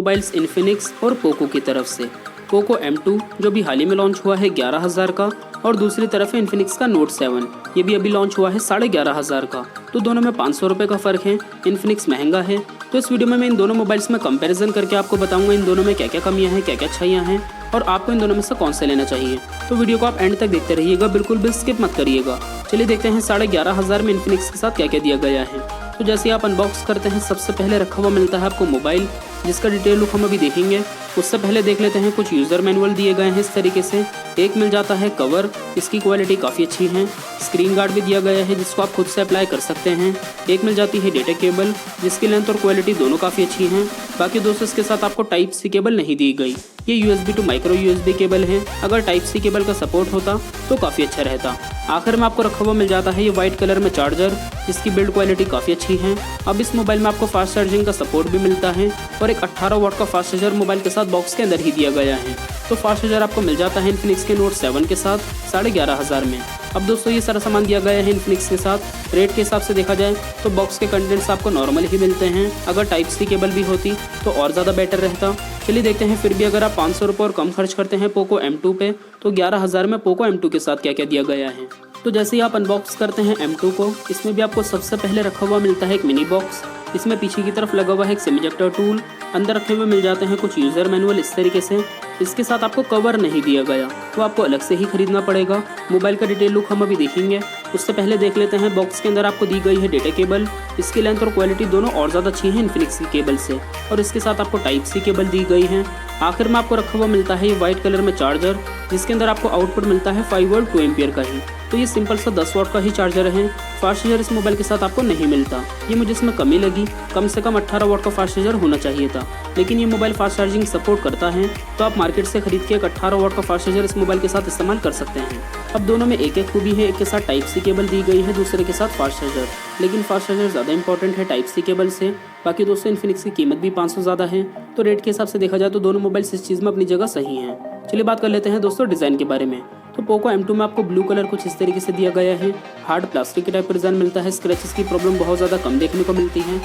Mobiles Infinix और Poco की तरफ से। पोको M2 जो भी हाल ही में लॉन्च हुआ है 11,000 का, और दूसरी तरफ है इन्फिनिक्स का नोट 7, ये भी अभी लॉन्च हुआ है 11,500 का। तो दोनों में 500 रुपये का फ़र्क है, इन्फिनिक्स महंगा है। तो इस वीडियो में मैं इन दोनों मोबाइल्स में कंपैरिजन करके आपको बताऊंगा इन दोनों में क्या क्या कमियां हैं, क्या क्या अच्छाइयां हैं, और आपको इन दोनों में से कौन सा लेना चाहिए। तो वीडियो को आप एंड तक देखते रहिएगा, बिल्कुल भी स्किप मत करिएगा। चलिए देखते हैं 11,500 में इन्फिनिक्स के साथ क्या क्या दिया गया है। तो जैसे ही आप अनबॉक्स करते हैं, सबसे पहले रखा हुआ मिलता है आपको मोबाइल, जिसका डिटेल लुक हम अभी देखेंगे। उससे पहले देख लेते हैं कुछ यूज़र मैनुअल दिए गए हैं इस तरीके से। एक मिल जाता है कवर, इसकी क्वालिटी काफ़ी अच्छी है। स्क्रीन गार्ड भी दिया गया है जिसको आप खुद से अप्लाई कर सकते हैं। एक मिल जाती है डेटा केबल, जिसकी लेंथ और क्वालिटी दोनों काफ़ी अच्छी हैं। बाकी दोस्तों इसके साथ आपको टाइप सी केबल नहीं दी गई, ये USB to micro USB cable है। अगर टाइप सी केबल का सपोर्ट होता तो काफ़ी अच्छा रहता। आखिर में आपको रखा हुआ मिल जाता है ये वाइट कलर में चार्जर, जिसकी बिल्ड क्वालिटी काफ़ी अच्छी है। अब इस मोबाइल में आपको फास्ट चार्जिंग का सपोर्ट भी मिलता है, और एक 18 वाट का फास्ट चार्जर मोबाइल के साथ बॉक्स के अंदर ही दिया गया है। तो फास्ट चार्जर आपको मिल जाता है इन्फिनिक्स के नोट 7 के साथ 11,500 में। अब दोस्तों ये सारा सामान दिया गया है इन्फिनिक्स के साथ। रेट के हिसाब से देखा जाए तो बॉक्स के कंटेंट्स आपको नॉर्मल ही मिलते हैं। अगर टाइप सी केबल भी होती तो और ज़्यादा बेटर रहता। चलिए देखते हैं फिर भी अगर आप 500 रुपये और कम खर्च करते हैं पोको M2 पे, तो 11,000 में पोको M2 के साथ क्या क्या दिया गया है। तो जैसे ही आप अनबॉक्स करते हैं M2 को, इसमें भी आपको सबसे पहले रखा हुआ मिलता है एक मिनी बॉक्स। इसमें पीछे की तरफ लगा हुआ है एक सिम इजेक्टर टूल। अंदर रखे हुए मिल जाते हैं कुछ यूज़र मैनुअल इस तरीके से। इसके साथ आपको कवर नहीं दिया गया, तो आपको अलग से ही खरीदना पड़ेगा। मोबाइल का डिटेल लुक हम अभी देखेंगे। उससे पहले देख लेते हैं बॉक्स के अंदर आपको दी गई है डेटा केबल। इसकी लेंथ और क्वालिटी दोनों और ज़्यादा अच्छी है इन्फिनिक्स की केबल से, और इसके साथ आपको टाइप सी केबल दी गई है। आखिर में आपको रखा हुआ मिलता है ये वाइट कलर में चार्जर, जिसके अंदर आपको आउटपुट मिलता है 5 वोल्ट 2 एम्पियर का ही। तो ये सिंपल सा 10 वाट का ही चार्जर है। फास्ट चार्जर इस मोबाइल के साथ आपको नहीं मिलता, ये मुझे इसमें कमी लगी। कम से कम 18 वाट का फास्ट चार्जर होना चाहिए था, लेकिन ये मोबाइल फास्ट चार्जिंग सपोर्ट करता है। तो आप मार्केट से खरीद के एक 18 वाट का फास्ट चार्जर इस मोबाइल के साथ इस्तेमाल कर सकते हैं। अब दोनों में एक एक खूबी है, एक के साथ टाइप सी केबल दी गई है, दूसरे के साथ फास्ट चार्जर। लेकिन फास्ट चार्जर ज़्यादा इंपॉर्टेंट है टाइप सी केबल से। बाकी दोस्तों इन्फिनिक्स की कीमत भी 500 ज़्यादा है, तो रेट के हिसाब से देखा जाए तो दोनों मोबाइल्स इस चीज़ में अपनी जगह सही हैं। चलिए बात कर लेते हैं दोस्तों डिज़ाइन के बारे में। तो पोको M2 में आपको ब्लू कलर कुछ इस तरीके से दिया गया है। हार्ड प्लास्टिक के टाइप का डिज़ाइन मिलता है। स्क्रैचेस की प्रॉब्लम बहुत ज़्यादा कम देखने को मिलती है।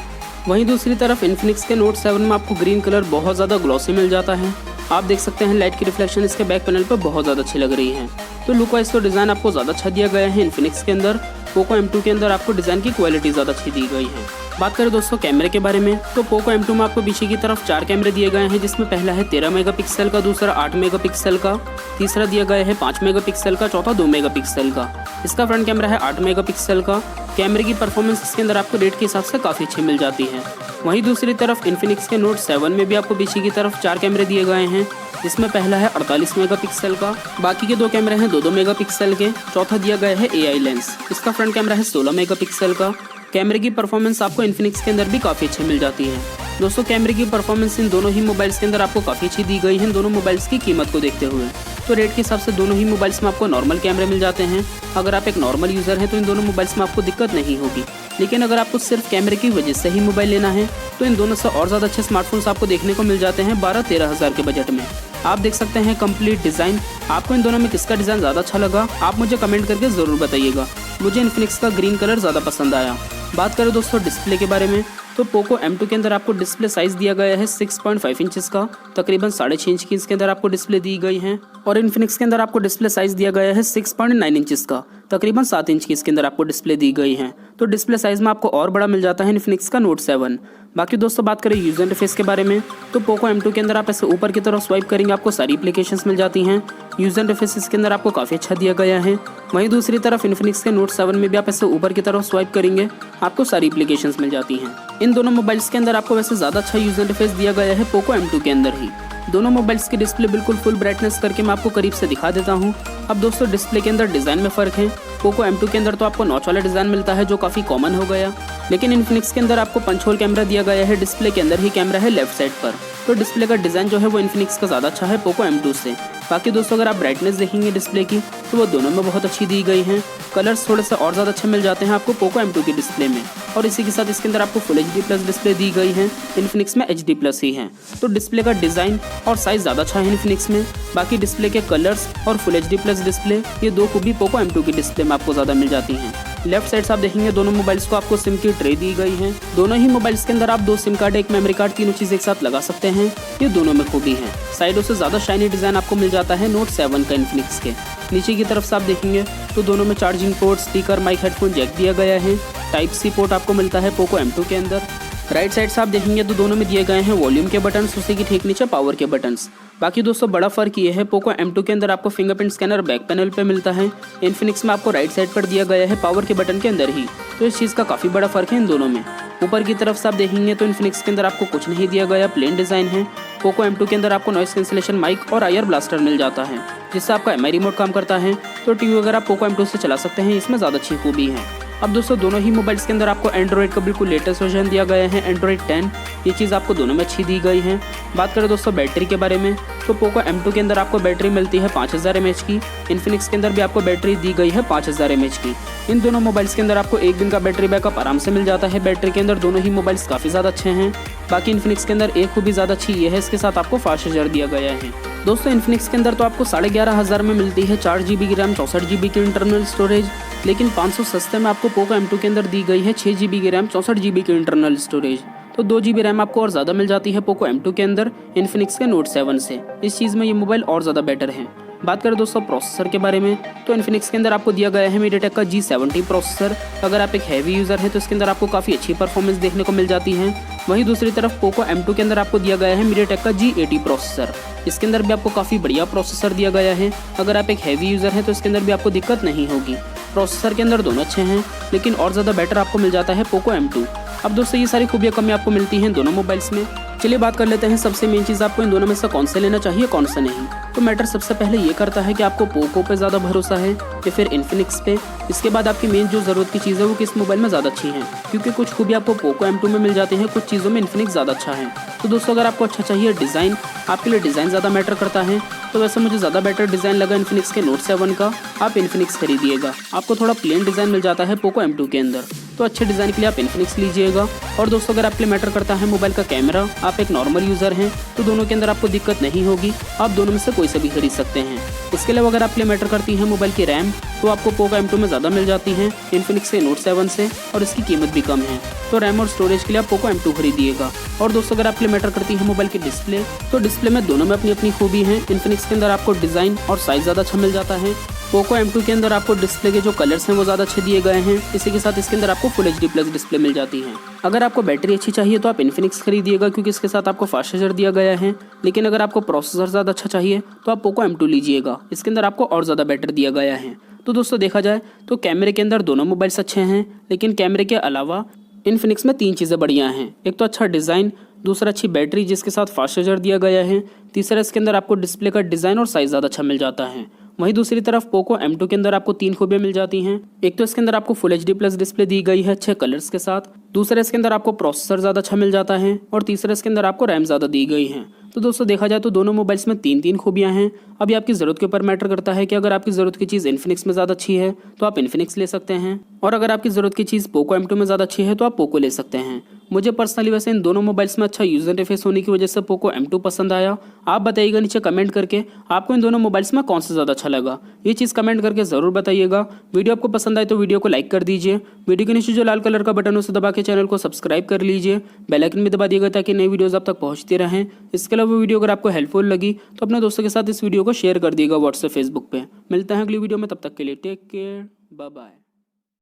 वहीं दूसरी तरफ इन्फिनिक्स के नोट 7 में आपको ग्रीन कलर बहुत ज़्यादा ग्लॉसी मिल जाता है। आप देख सकते हैं लाइट की रिफ्लेक्शन इसके बैक पैनल पर बहुत ज़्यादा अच्छी लग रही है। तो लुक वाइज तो डिज़ाइन आपको ज़्यादा अच्छा दिया गया है इन्फिनिक्स के अंदर। पोको M2 के अंदर आपको डिज़ाइन की क्वालिटी ज़्यादा अच्छी दी गई है। बात करें दोस्तों कैमरे के बारे में, तो पोको M2 में आपको पीछे की तरफ 4 कैमरे दिए गए हैं, जिसमें पहला है 13 मेगापिक्सल का, दूसरा 8 मेगापिक्सल का, तीसरा दिया गया है 5 मेगापिक्सल का, चौथा 2 मेगापिक्सल का। इसका फ्रंट कैमरा है 8 मेगापिक्सल का। कैमरे की परफॉर्मेंस इसके अंदर आपको रेट के हिसाब से काफ़ी अच्छी मिल जाती है। वहीं दूसरी तरफ इन्फिनिक्स के नोट 7 में भी आपको पीछे की तरफ 4 कैमरे दिए गए हैं, जिसमें पहला है 48 मेगापिक्सल का, बाकी के 2 कैमरे हैं 2-2 मेगापिक्सल के, चौथा दिया गया है AI लेंस। इसका फ्रंट कैमरा है 16 मेगापिक्सल का। कैमरे की परफॉर्मेंस आपको इन्फिनिक्स के अंदर भी काफ़ी अच्छी मिल जाती है। दोस्तों कैमरे की परफॉर्मेंस इन दोनों ही मोबाइल्स के अंदर आपको काफ़ी अच्छी दी गई है, दोनों मोबाइल्स की कीमत को देखते हुए। तो रेट के हिसाब से दोनों ही मोबाइल्स में आपको नॉर्मल कैमरे मिल जाते हैं। अगर आप एक नॉर्मल यूज़र हैं तो इन दोनों मोबाइल्स में आपको दिक्कत नहीं होगी। लेकिन अगर आपको सिर्फ कैमरे की वजह से ही मोबाइल लेना है, तो इन दोनों से और ज़्यादा अच्छे स्मार्टफोन्स आपको देखने को मिल जाते हैं 12-13 हज़ार के बजट में। आप देख सकते हैं कंप्लीट डिज़ाइन। आपको इन दोनों में किसका डिज़ाइन ज़्यादा अच्छा लगा, आप मुझे कमेंट करके ज़रूर बताइएगा। मुझे इन्फिनिक्स का ग्रीन कलर ज़्यादा पसंद आया। बात करें दोस्तों डिस्प्ले के बारे में, तो पोको M2 के अंदर आपको डिस्प्ले साइज़ दिया गया है 6.5 इंचेस का, तकरीबन 6.5 इंच की इसके अंदर आपको डिस्प्ले दी गई है। और इन्फिनिक्स के अंदर आपको डिस्प्ले साइज़ दिया गया है 6.9 इंचेस का, तकरीबन 7 इंच की इसके अंदर आपको डिस्प्ले दी गई है। तो डिस्प्ले साइज़ में आपको और बड़ा मिल जाता है इन्फिनिक्स का नोट 7। बाकी दोस्तों बात करें यूज़र इंटरफेस के बारे में, तो पोको M2 के अंदर आप ऐसे ऊपर की तरफ स्वाइप करेंगे आपको सारी एप्लीकेशंस मिल जाती हैं। यूज़र इंटरफेस इसके अंदर आपको काफ़ी अच्छा दिया गया है। वहीं दूसरी तरफ इन्फिनिक्स के नोट 7 में भी आप ऐसे ऊपर की तरफ स्वाइप करेंगे आपको सारी एप्लीकेशंस मिल जाती हैं। इन दोनों मोबाइल्स के अंदर आपको वैसे ज़्यादा अच्छा यूज़र इंटरफेस दिया गया है पोको M2 के अंदर ही। दोनों मोबाइल्स की डिस्प्ले बिल्कुल फुल ब्राइटनेस करके मैं आपको करीब से दिखा देता हूँ। अब दोस्तों डिस्प्ले के अंदर डिज़ाइन में फ़र्क है। पोको M2 के अंदर तो आपको नॉच वाला डिज़ाइन मिलता है जो काफ़ी कॉमन हो गया, लेकिन इन्फिनिक्स के अंदर आपको पंच होल कैमरा दिया गया है। डिस्प्ले के अंदर ही कैमरा है लेफ्ट साइड पर। तो डिस्प्ले का डिज़ाइन जो है वो इन्फिनिक्स का ज़्यादा अच्छा है पोको M2 से। बाकी दोस्तों अगर आप ब्राइटनेस देखेंगे डिस्प्ले की, तो वो दोनों में बहुत अच्छी दी गई हैं। कलर्स थोड़े से और ज़्यादा अच्छे मिल जाते हैं आपको पोको M2 की डिस्प्ले में। और इसी के साथ इसके अंदर आपको फुल HD प्लस डिस्प्ले दी गई है। इन्फिनिक्स में HD प्लस ही है, तो डिस्प्ले का डिज़ाइन और साइज़ ज़्यादा अच्छा है इन्फिनिक्स में। बाकी डिस्प्ले के कलर्स और फुल HD प्लस डिस्प्ले, ये दो खूबी पोको M2 की डिस्प्ले में आपको ज़्यादा मिल जाती हैं। लेफ्ट साइड से आप देखेंगे दोनों मोबाइल्स को आपको सिम की ट्रे दी गई है। दोनों ही मोबाइल्स के अंदर आप 2 सिम कार्ड, 1 मेमोरी कार्ड, तीनों चीज़ एक साथ लगा सकते हैं। ये दोनों में खूबी है। साइडों से ज़्यादा शाइनी डिज़ाइन आपको मिल जाता है नोट 7 का इन्फिनिक्स के। नीचे की तरफ से आप देखेंगे तो दोनों में charging port, speaker, mic, headphone jack दिया गया है। Type-C पोर्ट आपको मिलता है पोको M2 के अंदर। राइट साइड से आप देखेंगे तो दोनों में दिए गए हैं वॉल्यूम के बटन्स, उसी के ठीक नीचे पावर के बटन्स। बाकी दोस्तों बड़ा फर्क ये है, पोको M2 के अंदर आपको फिंगरप्रिंट स्कैनर बैक पैनल पे मिलता है। इन्फिनिक्स में आपको राइट साइड पर दिया गया है पावर के बटन के अंदर ही, तो इस चीज़ का काफ़ी बड़ा फर्क है इन दोनों में। ऊपर की तरफ से आप देखेंगे तो इन्फिनिक्स के अंदर आपको कुछ नहीं दिया गया, प्लेन डिज़ाइन है। पोको M2 के अंदर आपको नॉइस कैंसिलेशन माइक और IR ब्लास्टर मिल जाता है, जिससे आपका MI रिमोट काम करता है। तो टीवी वगैरह आप पोको M2 से चला सकते हैं, इसमें ज़्यादा अच्छी खूबी है। अब दोस्तों दोनों ही मोबाइल्स के अंदर आपको एंड्रॉइड का बिल्कुल लेटेस्ट वर्जन दिया गया है, एंड्रॉइड 10। ये चीज़ आपको दोनों में अच्छी दी गई है। बात करें दोस्तों बैटरी के बारे में, तो पोको M2 के अंदर आपको बैटरी मिलती है 5000 mAh की। इन्फिनिक्स के अंदर भी आपको बैटरी दी गई है 5000 mAh की। इन दोनों मोबाइल्स के अंदर आपको 1 दिन का बैटरी बैकअप आराम से मिल जाता है। बैटरी के अंदर दोनों ही मोबाइल्स काफ़ी ज़्यादा अच्छे हैं। बाकी इन्फिनिक्स के अंदर एक खूबी ज़्यादा अच्छी ये है, इसके साथ आपको फास्ट चार्जर दिया गया है। दोस्तों इन्फिनिक्स के अंदर तो आपको 11,500 में मिलती है 4 GB की रैम, 64 GB की इंटरनल स्टोरेज। लेकिन 500 सस्ते में आपको पोको M2 के अंदर दी गई है 6 GB की रैम, 64 GB की इंटरनल स्टोरेज। तो 2 GB रैम आपको और ज़्यादा मिल जाती है पोको M2 के अंदर इन्फिनिक्स के नोट 7 से। इस चीज़ में ये मोबाइल और ज़्यादा बेटर है। बात करें दोस्तों प्रोसेसर के बारे में, तो इन्फिनिक्स के अंदर आपको दिया गया है मीडियाटेक का G70 प्रोसेसर। अगर आप एक हैवी यूज़र हैं तो इसके अंदर आपको काफ़ी अच्छी परफॉर्मेंस देखने को मिल जाती है। वहीं दूसरी तरफ पोको M2 के अंदर आपको दिया गया है मीडियाटेक का G80 प्रोसेसर। इसके अंदर भी आपको काफ़ी बढ़िया प्रोसेसर दिया गया है। अगर आप एक हैवी यूज़र हैं तो इसके अंदर भी आपको दिक्कत नहीं होगी। प्रोसेसर के अंदर दोनों अच्छे हैं, लेकिन और ज़्यादा बेटर आपको मिल जाता है पोको M2। अब दोस्तों ये सारी खूबियाँ कमी आपको मिलती हैं दोनों मोबाइल्स में। चलिए बात कर लेते हैं सबसे मेन चीज़, आपको इन दोनों में से कौन से लेना चाहिए, कौन सा नहीं। तो मैटर सबसे पहले ये करता है कि आपको पोको पे ज़्यादा भरोसा है या फिर इन्फिनिक्स पे। इसके बाद आपकी मेन जो ज़रूरत की चीज़ है वो किस मोबाइल में ज़्यादा अच्छी है, क्योंकि कुछ खूबी आपको पोको M2 में मिल जाती हैं, कुछ चीज़ों में इन्फिनिक्स ज़्यादा अच्छा है। तो दोस्तों अगर आपको अच्छा चाहिए डिज़ाइन, आपके लिए डिज़ाइन ज़्यादा मैटर करता है, तो वैसे मुझे ज़्यादा बेटर डिज़ाइन लगा इन्फिनिक्स के नोट 7 का। आप इन्फिनिक्स खरीदिएगा, आपको थोड़ा प्लेन डिज़ाइन मिल जाता है पोको M2 के अंदर, तो अच्छे डिज़ाइन के लिए आप इन्फिनिक्स लीजिएगा। और दोस्तों अगर आपके लिए मैटर करता है मोबाइल का कैमरा, आप एक नॉर्मल यूज़र हैं तो दोनों के अंदर आपको दिक्कत नहीं होगी, आप दोनों में से कोई से भी खरीद सकते हैं। इसके अलावा अगर आपके लिए मैटर करती है मोबाइल की रैम, तो आपको पोको M2 में ज़्यादा मिल जाती है इन्फिनिक्स के नोट 7 से, और इसकी कीमत भी कम है। तो रैम और स्टोरेज के लिए आप पोको M2 खरीदिएगा। और दोस्तों अगर आपके लिए मैटर करती है मोबाइल की डिस्प्ले, तो डिस्प्ले में दोनों में अपनी अपनी खूबी है। इन्फिनिक्स के अंदर आपको डिज़ाइन और साइज़ ज़्यादा अच्छा मिल जाता है। पोको M2 के अंदर आपको डिस्प्ले के जो कलर्स हैं वो ज़्यादा अच्छे दिए गए हैं। इसी के साथ इसके अंदर आपको फुल HD प्लस डिस्प्ले मिल जाती है। अगर आपको बैटरी अच्छी चाहिए तो आप इन्फिनिक्स खरीदिएगा, क्योंकि इसके साथ आपको फास्ट चार्जर दिया गया है। लेकिन अगर आपको प्रोसेसर ज़्यादा अच्छा चाहिए तो आप पोको M2 लीजिएगा, इसके अंदर आपको और ज़्यादा बेटर दिया गया है। तो दोस्तों देखा जाए तो कैमरे के अंदर दोनों मोबाइल्स अच्छे हैं, लेकिन कैमरे के अलावा इन्फिनिक्स में 3 चीज़ें बढ़िया हैं। एक तो अच्छा डिज़ाइन, दूसरा अच्छी बैटरी जिसके साथ फास्ट चार्जर दिया गया है, तीसरा इसके अंदर आपको डिस्प्ले का डिज़ाइन और साइज़ ज़्यादा अच्छा मिल जाता है। वहीं दूसरी तरफ पोको M2 के अंदर आपको 3 खूबियाँ मिल जाती हैं। एक तो इसके अंदर आपको फुल HD प्लस डिस्प्ले दी गई है अच्छे कलर्स के साथ, दूसरा इसके अंदर आपको प्रोसेसर ज़्यादा अच्छा मिल जाता है, और तीसरा इसके अंदर आपको रैम ज़्यादा दी गई है। तो दोस्तों देखा जाए तो दोनों मोबाइल्स में 3-3 खूबियाँ हैं। अभी आपकी ज़रूरत के ऊपर मैटर करता है कि अगर आपकी ज़रूरत की चीज़ इन्फिनिक्स में ज़्यादा अच्छी है तो आप इन्फिनिक्स ले सकते हैं, और अगर आपकी ज़रूरत की चीज़ पोको M2 में ज़्यादा अच्छी है तो आप पोको ले सकते हैं। मुझे पर्सनली वैसे इन दोनों मोबाइल्स में अच्छा यूज़र इंटरफेस होने की वजह से पोको M2 पसंद आया। आप बताइएगा नीचे कमेंट करके आपको इन दोनों मोबाइल्स में कौन सा ज़्यादा अच्छा लगा, ये चीज़ कमेंट करके ज़रूर बताइएगा। वीडियो आपको पसंद आए तो वीडियो को लाइक कर दीजिए। वीडियो के नीचे जो लाल कलर का बटन है उसे दबा के चैनल को सब्सक्राइब कर लीजिए। बेल आइकन भी दबा दिएगा ताकि नई वीडियोज़ आप तक पहुँचती रहें। इसके अलावा वीडियो अगर आपको हेल्पफुल लगी तो अपने दोस्तों के साथ इस वीडियो को शेयर कर दिएगा व्हाट्सएप फेसबुक पे। मिलते हैं अगली वीडियो में, तब तक के लिए टेक केयर, बाय बाय।